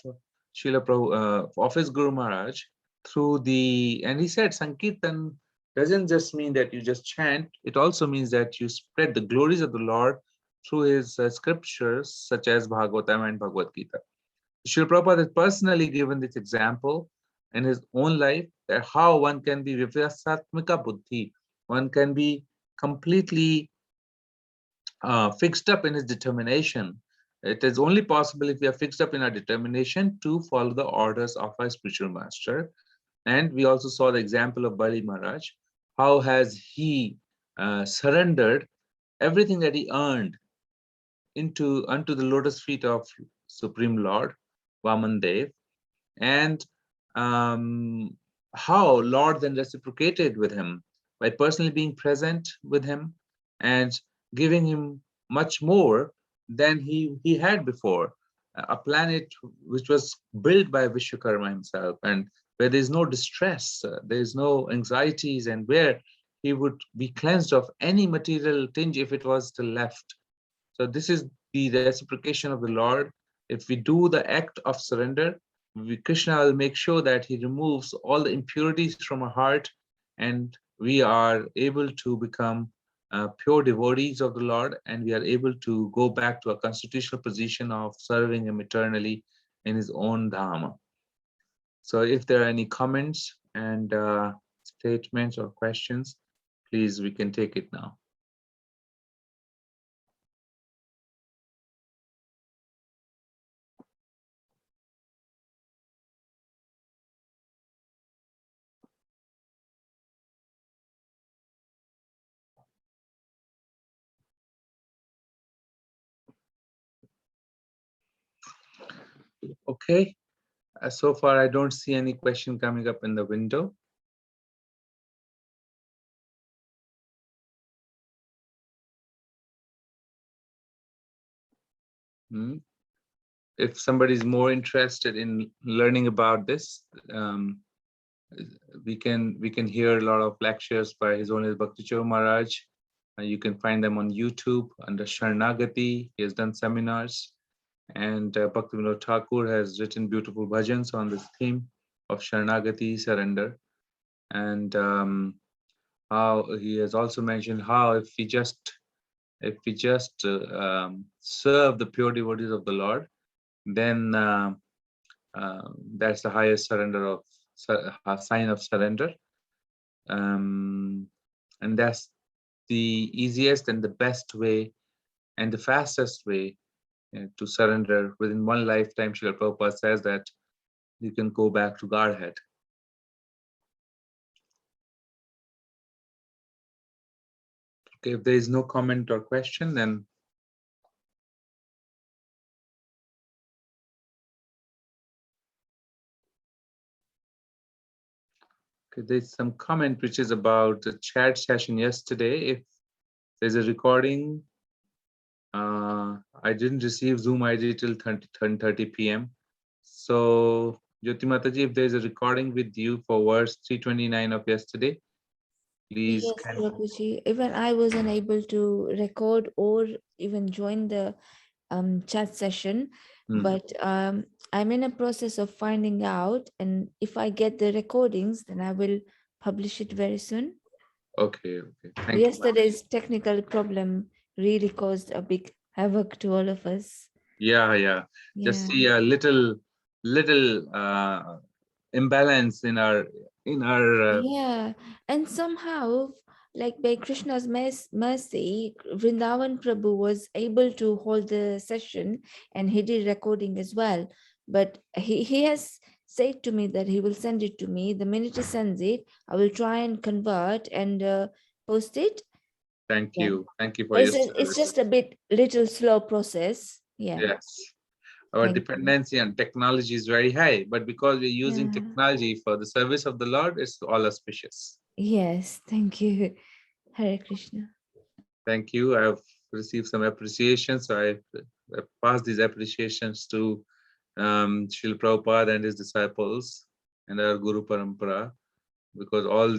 Srila Prabhupada, of his Guru Maharaj through the, and he said Sankirtan doesn't just mean that you just chant, it also means that you spread the glories of the Lord through his scriptures such as Bhagavatam and Bhagavad Gita. Srila Prabhupada has personally given this example in his own life, that how one can be vivyasatmika buddhi, one can be completely fixed up in his determination. It is only possible if we are fixed up in our determination to follow the orders of our spiritual master. And we also saw the example of Bali Maharaj. How has he surrendered everything that he earned unto the lotus feet of Supreme Lord Vaman Dev, and how Lord then reciprocated with him by personally being present with him and giving him much more than he had before. A planet which was built by Vishwakarma himself, and where there is no distress, there is no anxieties, and where he would be cleansed of any material tinge if it was still left. So this is the reciprocation of the Lord. If we do the act of surrender, Krishna will make sure that he removes all the impurities from our heart, and we are able to become pure devotees of the Lord, and we are able to go back to a constitutional position of serving him eternally in his own Dhamma. So if there are any comments and statements or questions, please, we can take it now. Okay, so far I don't see any question coming up in the window. If somebody is more interested in learning about this, we can hear a lot of lectures by His Holiness Bhakti Charo Maharaj. You can find them on YouTube under Sharanagati. He has done seminars, and Bhaktivinoda Thakur has written beautiful bhajans on this theme of Sharanagati, surrender. And how he has also mentioned how if we just serve the pure devotees of the Lord, then that's the highest surrender of sign of surrender, and that's the easiest and the best way and the fastest way to surrender. Within one lifetime, Srila Prabhupada says that you can go back to Godhead. Okay, if there is no comment or question, then Okay, there's some comment which is about the chat session yesterday. If there's a recording, I didn't receive Zoom ID till 10:30 p.m. So, Jyoti Mataji, if there's a recording with you for verse 329 of yesterday, please. Yes, Prabhuji. Even I wasn't able to record or even join the chat session, but I'm in a process of finding out, and if I get the recordings, then I will publish it very soon. Okay, okay. Thank you. Yesterday's technical problem really caused a big havoc to all of us. Yeah, yeah. Just see a little imbalance in our Yeah, and somehow, like by Krishna's mercy, Vrindavan Prabhu was able to hold the session, and he did recording as well. But he has said to me that he will send it to me. The minute he sends it, I will try and convert and post it. Thank Yeah. you. Thank you for But your it's service. just a little slow process. Yeah. Yes. Our Thank you. dependency on technology is very high, but because we're using Yeah. technology for the service of the Lord, it's all auspicious. Yes, thank you. Hare Krishna. Thank you. I've received some appreciation, so I passed these appreciations to Srila Prabhupada and his disciples and our Guru Parampara, because all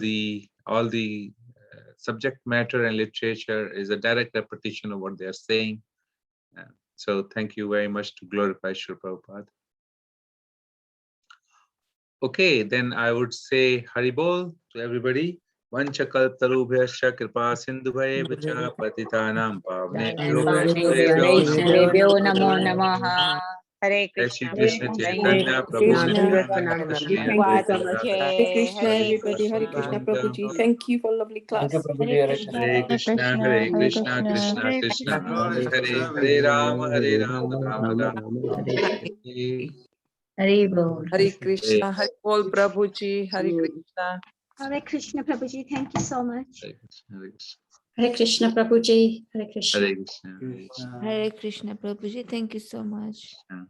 the subject matter and literature is a direct repetition of what they are saying. So thank you very much to glorify Srila Prabhupada. Okay, then I would say Haribol to everybody. Vanchakaltarubhyascha kripa sindhubhaya patitanam pavnebhyo Vaishnavebhyo namo namaha. Hare Jai Shri Krishna. Krishna Thank you. Chaitanya Prabhu Krishna. Nityananda Shri Prabhupada Advaita ki Gadadhar Hare jai. Krishna, Hare everybody. Hare Krishna, Krishna. Prabhuji. Thank you for lovely class. Hare Krishna. Hare Krishna, Hare Krishna, Krishna Hare Krishna, Krishna. Hare Hare, Hare Rama, Rama Rama, Hare Hare. Haribol. Hare Krishna, Hare Bol Prabhuji. Hare Krishna. Hare Krishna, Prabhuji. Thank you so much. Hare Krishna, Hare Krishna, Hare Krishna, Prabhuji. Hare Krishna. Hare Krishna, Hare Krishna. Hare Krishna Prabhuji. Thank you so much. Krishna.